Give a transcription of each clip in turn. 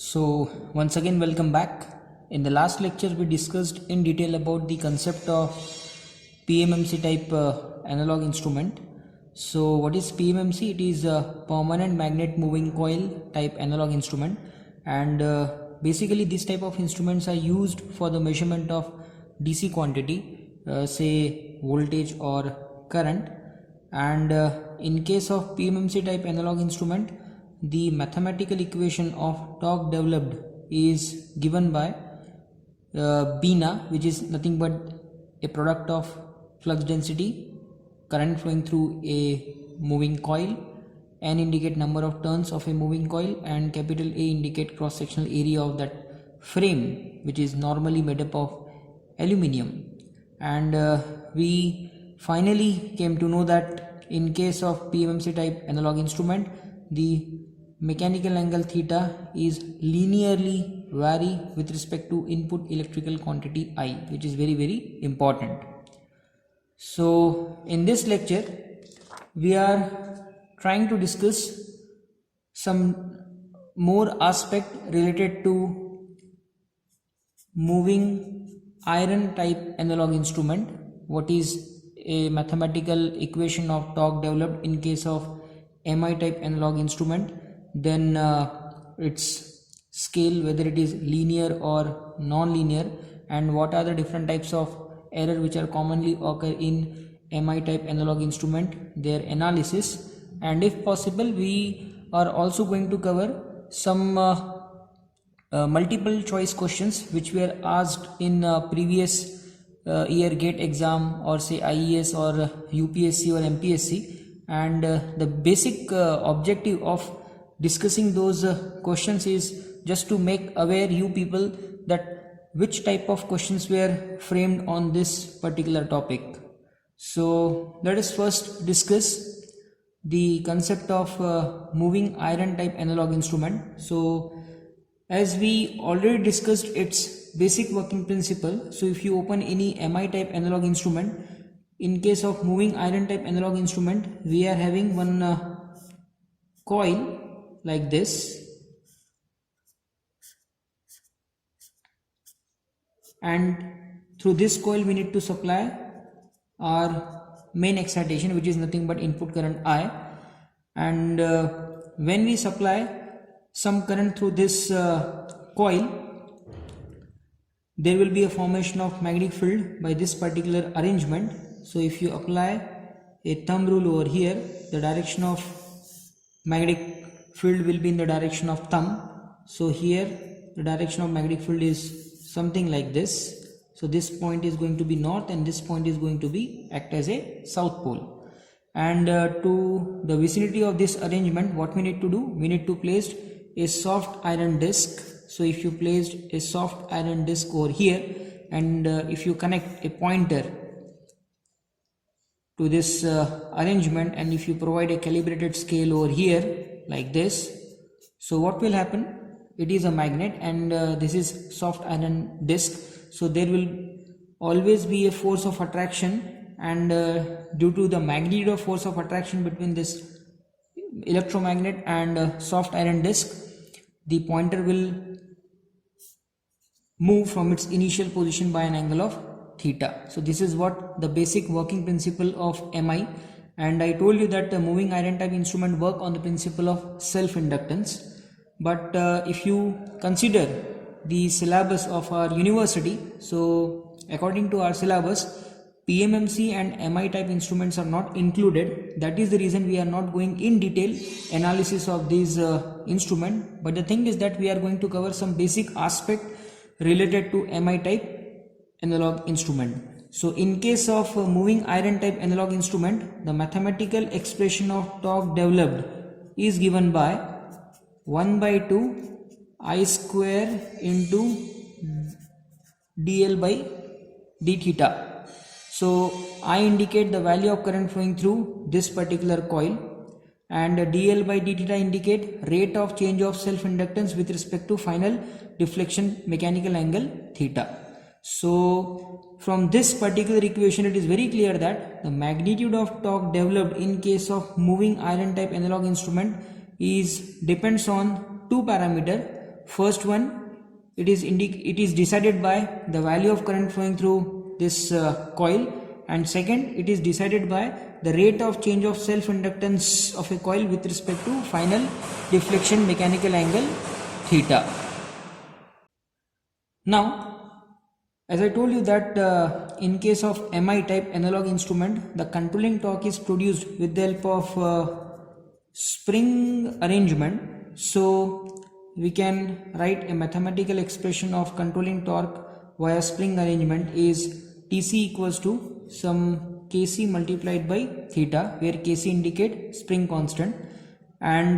So once again welcome back. In the last lecture we discussed in detail about the concept of PMMC type analog instrument. So what is PMMC? It is a permanent magnet moving coil type analog instrument, and basically this type of instruments are used for the measurement of DC quantity, say voltage or current. And in case of PMMC type analog instrument, the mathematical equation of torque developed is given by Bina, which is nothing but a product of flux density, current flowing through a moving coil, N indicate number of turns of a moving coil, and capital A indicate cross sectional area of that frame, which is normally made up of aluminium. And we finally came to know that in case of PMMC type analog instrument, the mechanical angle theta is linearly vary with respect to input electrical quantity I, which is very important. So in this lecture we are trying to discuss some more aspect related to moving iron type analog instrument. What is a mathematical equation of torque developed in case of MI type analog instrument, then its scale, whether it is linear or non-linear, and what are the different types of error which are commonly occur in MI type analog instrument, their analysis, and if possible we are also going to cover some multiple choice questions which were asked in previous year GATE exam, or say IES or UPSC or MPSC, and the basic objective of discussing those questions is just to make aware you people that which type of questions were framed on this particular topic. So let us first discuss the concept of moving iron type analog instrument. So as we already discussed its basic working principle, so if you open any MI type analog instrument, in case of moving iron type analog instrument, we are having one coil like this, and through this coil we need to supply our main excitation, which is nothing but input current I, and when we supply some current through this coil, there will be a formation of magnetic field by this particular arrangement. So if you apply a thumb rule over here, the direction of magnetic field will be in the direction of thumb. So here the direction of magnetic field is something like this. So this point is going to be north and this point is going to be act as a south pole. And to the vicinity of this arrangement, what we need to do, we need to place a soft iron disc. So if you placed a soft iron disc over here, and if you connect a pointer to this arrangement, and if you provide a calibrated scale over here like this, so what will happen, it is a magnet and this is soft iron disc, so there will always be a force of attraction, and due to the magnitude of force of attraction between this electromagnet and soft iron disc, the pointer will move from its initial position by an angle of theta. So this is what the basic working principle of MI, and I told you that the moving iron type instrument work on the principle of self-inductance. But if you consider the syllabus of our university, so according to our syllabus, PMMC and MI type instruments are not included. That is the reason we are not going in detail analysis of these instrument. But the thing is that we are going to cover some basic aspect related to MI type analog instrument. So in case of moving iron type analog instrument, the mathematical expression of torque developed is given by 1 by 2 I square into dl by d theta. So I indicate the value of current flowing through this particular coil, and dl by d theta indicate rate of change of self inductance with respect to final deflection mechanical angle theta. So from this particular equation it is very clear that the magnitude of torque developed in case of moving iron type analog instrument is depends on two parameters. first one, it is decided by the value of current flowing through this coil, and second, it is decided by the rate of change of self inductance of a coil with respect to final deflection mechanical angle theta. Now, as I told you that in case of MI type analog instrument, the controlling torque is produced with the help of spring arrangement. So we can write a mathematical expression of controlling torque via spring arrangement is Tc equals to some Kc multiplied by theta, where Kc indicate spring constant, and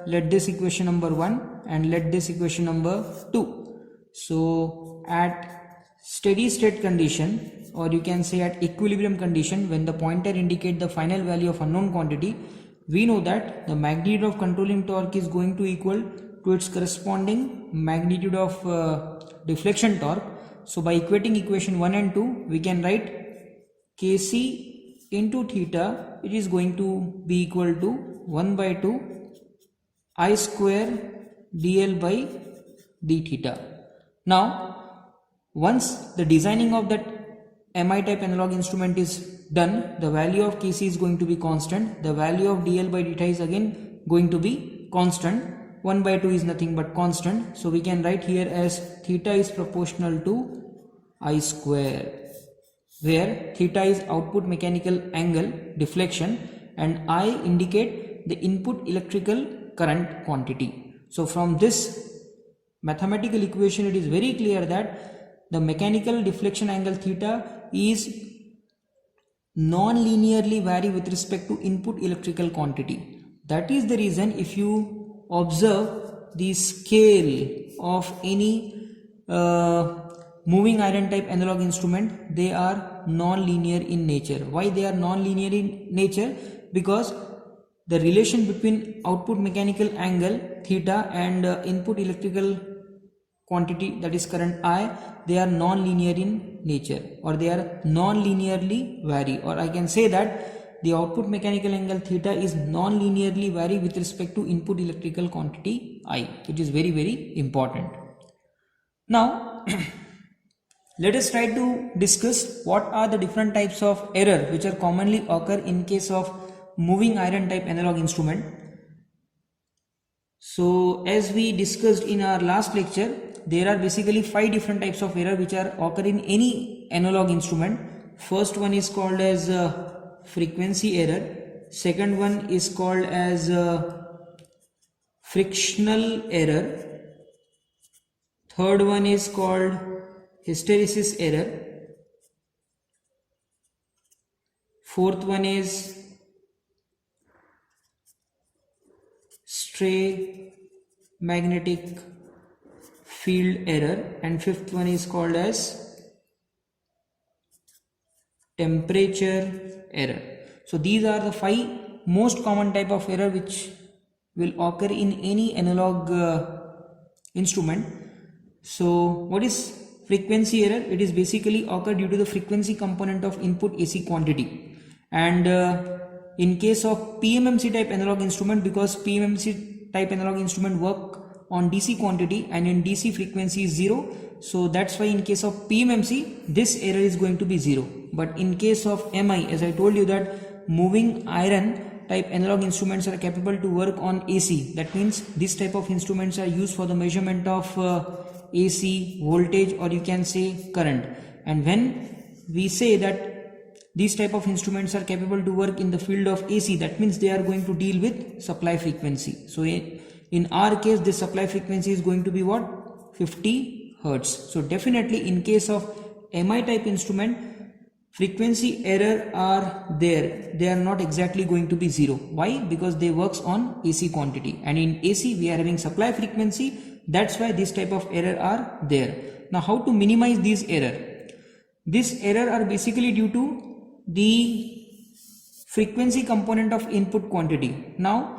let this equation number 1 and let this equation number 2. So at steady state condition, or you can say at equilibrium condition, when the pointer indicate the final value of unknown quantity, we know that the magnitude of controlling torque is going to equal to its corresponding magnitude of deflection torque. So by equating equation 1 and 2, we can write Kc into theta, it is going to be equal to 1 by 2 I square dl by d theta. Now, once the designing of that MI type analog instrument is done, the value of Kc is going to be constant, the value of dl by theta is again going to be constant, 1 by 2 is nothing but constant, so we can write here as theta is proportional to I square, where theta is output mechanical angle deflection and I indicate the input electrical current quantity. So from this mathematical equation, it is very clear that the mechanical deflection angle theta is non-linearly vary with respect to input electrical quantity. That is the reason if you observe the scale of any moving iron type analog instrument, they are non-linear in nature. Why they are non-linear in nature? Because the relation between output mechanical angle theta and input electrical quantity, that is current I, they are non-linear in nature, or they are non-linearly vary, or I can say that the output mechanical angle theta is non-linearly vary with respect to input electrical quantity I, which is very, very important. Now let us try to discuss what are the different types of error which are commonly occur in case of moving iron type analog instrument. So as we discussed in our last lecture, there are basically 5 different types of error which are occur in any analog instrument. First one is called as frequency error, second one is called as frictional error, third one is called hysteresis error, fourth one is stray magnetic field error, and fifth one is called as temperature error. So these are the 5 most common type of error which will occur in any analog instrument. So what is frequency error? It is basically occur due to the frequency component of input AC quantity, and in case of PMMC type analog instrument, because PMMC type analog instrument work on DC quantity and in DC frequency is 0, so that's why in case of PMMC this error is going to be 0. But in case of MI, as I told you that moving iron type analog instruments are capable to work on AC, that means this type of instruments are used for the measurement of AC voltage, or you can say current. And when we say that these type of instruments are capable to work in the field of AC, that means they are going to deal with supply frequency. So in our case, this supply frequency is going to be what? 50 Hertz. So definitely in case of MI type instrument, frequency error are there, they are not exactly going to be 0. Why? Because they works on AC quantity, and in AC we are having supply frequency, that's why this type of error are there. Now how to minimize these error? This error are basically due to the frequency component of input quantity. Now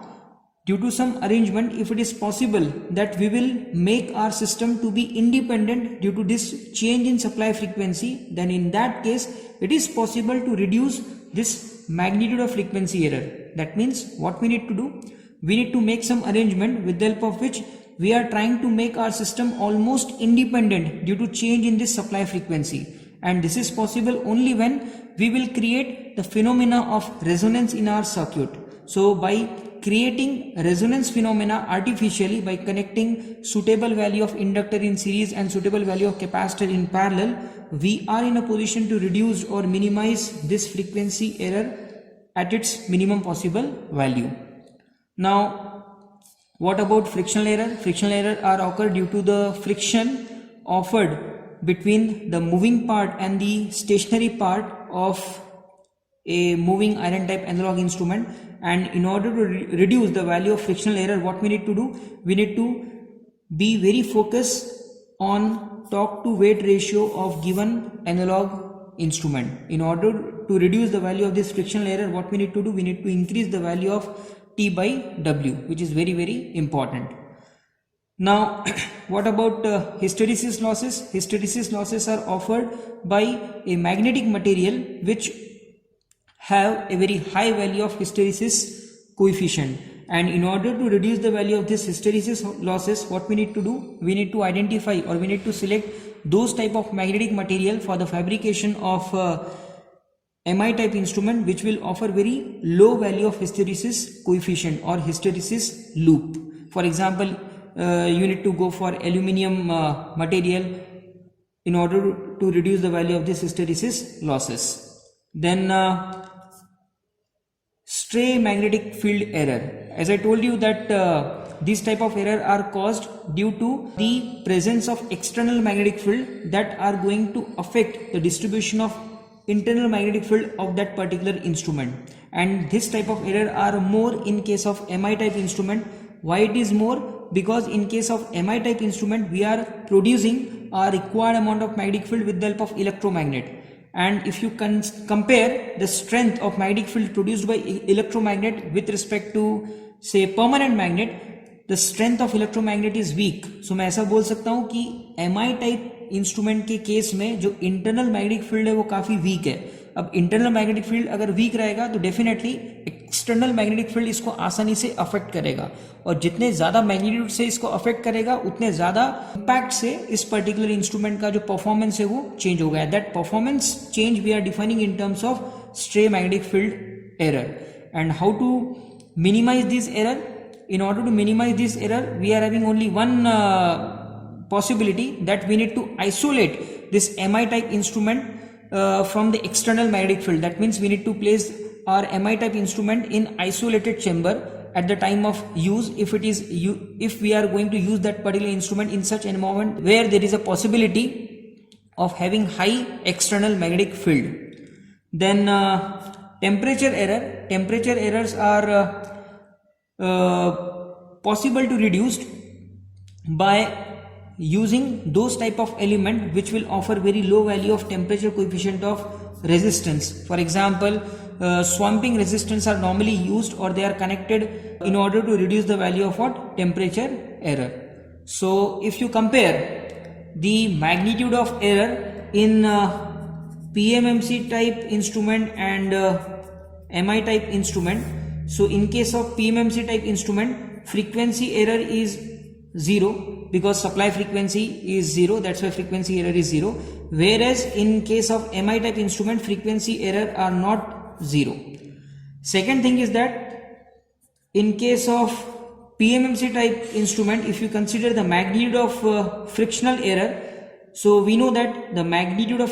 due to some arrangement, if it is possible that we will make our system to be independent due to this change in supply frequency, then in that case it is possible to reduce this magnitude of frequency error. That means what we need to do? We need to make some arrangement with the help of which we are trying to make our system almost independent due to change in this supply frequency, and this is possible only when we will create the phenomena of resonance in our circuit. So by creating resonance phenomena artificially by connecting suitable value of inductor in series and suitable value of capacitor in parallel, we are in a position to reduce or minimize this frequency error at its minimum possible value. Now, what about frictional error? Frictional error are occur due to the friction offered between the moving part and the stationary part of a moving iron type analog instrument, and in order to reduce the value of frictional error, what we need to do, we need to be very focused on torque to weight ratio of given analog instrument. In order to reduce the value of this frictional error, what we need to do, we need to increase the value of T by W, which is very, very important. Now, what about hysteresis losses? Hysteresis losses are offered by a magnetic material which have a very high value of hysteresis coefficient, and in order to reduce the value of this hysteresis losses, what we need to do, we need to identify or we need to select those type of magnetic material for the fabrication of MI type instrument which will offer very low value of hysteresis coefficient or hysteresis loop. For example, you need to go for aluminum material in order to reduce the value of this hysteresis losses. Then stray magnetic field error. As I told you that these type of error are caused due to the presence of external magnetic field that are going to affect the distribution of internal magnetic field of that particular instrument, and this type of error are more in case of MI type instrument. Why it is more? Because in case of MI type instrument we are producing a required amount of magnetic field with the help of electromagnet, and if you compare the strength of magnetic field produced by electromagnet with respect to say permanent magnet, the strength of electromagnet is weak. So मैं ऐसा बोल सकता हूँ कि MI type instrument के case में जो internal magnetic field है वो काफी वीक है. अब इंटरनल मैग्नेटिक फील्ड अगर वीक रहेगा तो डेफिनेटली एक्सटर्नल मैग्नेटिक फील्ड इसको आसानी से अफेक्ट करेगा, और जितने ज्यादा मैग्नीट्यूड से इसको अफेक्ट करेगा उतने ज्यादा इंपैक्ट से इस पर्टिकुलर इंस्ट्रूमेंट का जो परफॉर्मेंस है वो चेंज हो गया. That performance change we are defining in terms of stray magnetic field error. And how to minimize this error? In order to minimize this error, we are having only one possibility, that we need to isolate this MI type instrument from the external magnetic field. That means we need to place our MI type instrument in isolated chamber at the time of use, if we are going to use that particular instrument in such an environment where there is a possibility of having high external magnetic field. Then temperature error. Temperature errors are possible to reduce by using those type of element which will offer very low value of temperature coefficient of resistance. For example, swamping resistance are normally used, or they are connected in order to reduce the value of what? Temperature error. So if you compare the magnitude of error in PMMC type instrument and MI type instrument, so in case of PMMC type instrument, frequency error is 0 because supply frequency is 0, that's why frequency error is 0. Whereas in case of MI type instrument, frequency error are not 0. Second thing is that in case of PMMC type instrument, if you consider the magnitude of frictional error, so we know that the magnitude of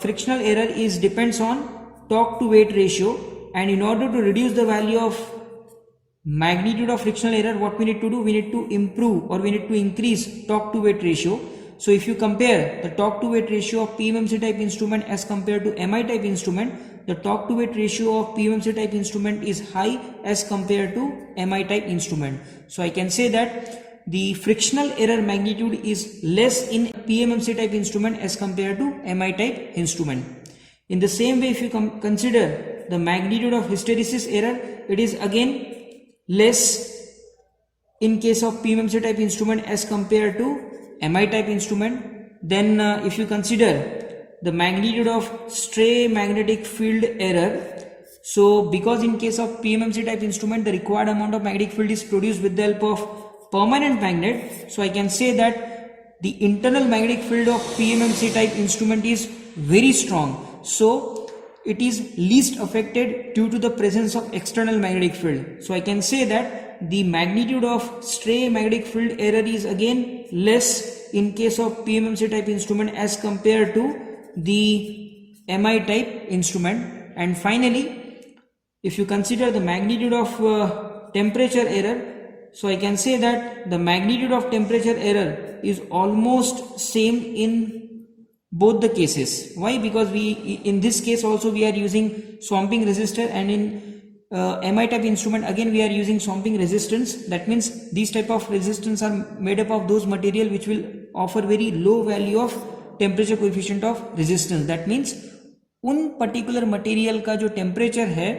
frictional error is depends on torque to weight ratio, and in order to reduce the value of magnitude of frictional error, what we need to do, we need to improve or we need to increase torque to weight ratio. So if you compare the torque to weight ratio of PMMC type instrument as compared to MI type instrument, the torque to weight ratio of PMMC type instrument is high as compared to MI type instrument. So I can say that the frictional error magnitude is less in PMMC type instrument as compared to MI type instrument. In the same way, if you consider the magnitude of hysteresis error, it is again less in case of PMMC type instrument as compared to MI type instrument. Then if you consider the magnitude of stray magnetic field error, so because in case of PMMC type instrument the required amount of magnetic field is produced with the help of permanent magnet, so I can say that the internal magnetic field of PMMC type instrument is very strong. So it is least affected due to the presence of external magnetic field. So I can say that the magnitude of stray magnetic field error is again less in case of PMMC type instrument as compared to the MI type instrument. And finally, if you consider the magnitude of temperature error, so I can say that the magnitude of temperature error is almost same in both the cases. Why? Because in this case also we are using swamping resistor, and in MI type instrument again we are using swamping resistance. That means these type of resistance are made up of those material which will offer very low value of temperature coefficient of resistance. That means उन particular material का जो temperature है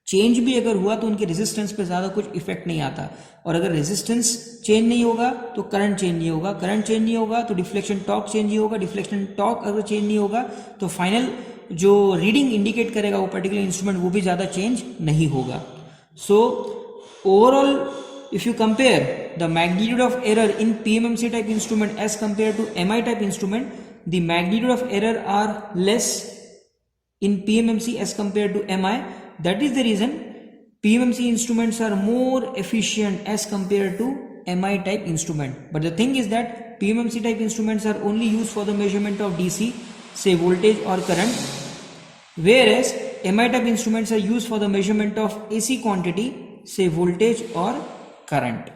change भी अगर हुआ तो उनके resistance पे ज़्यादा कुछ इफेक्ट नहीं आता, और अगर रेजिस्टेंस चेंज नहीं होगा तो करंट चेंज नहीं होगा, करंट चेंज नहीं होगा तो डिफ्लेक्शन टॉर्क चेंज नहीं होगा, डिफ्लेक्शन टॉर्क अगर चेंज नहीं होगा तो फाइनल जो रीडिंग इंडिकेट करेगा वो पर्टिकुलर इंस्ट्रूमेंट वो भी ज़्यादा चेंज नहीं होगा. So overall if you compare the magnitude of error in PMMC type instrument as compared to MI type instrument, the magnitude of error are less in PMMC as compared to MI. That is the reason PMMC instruments are more efficient as compared to MI type instrument. But the thing is that PMMC type instruments are only used for the measurement of DC, say voltage or current, whereas MI type instruments are used for the measurement of AC quantity, say voltage or current.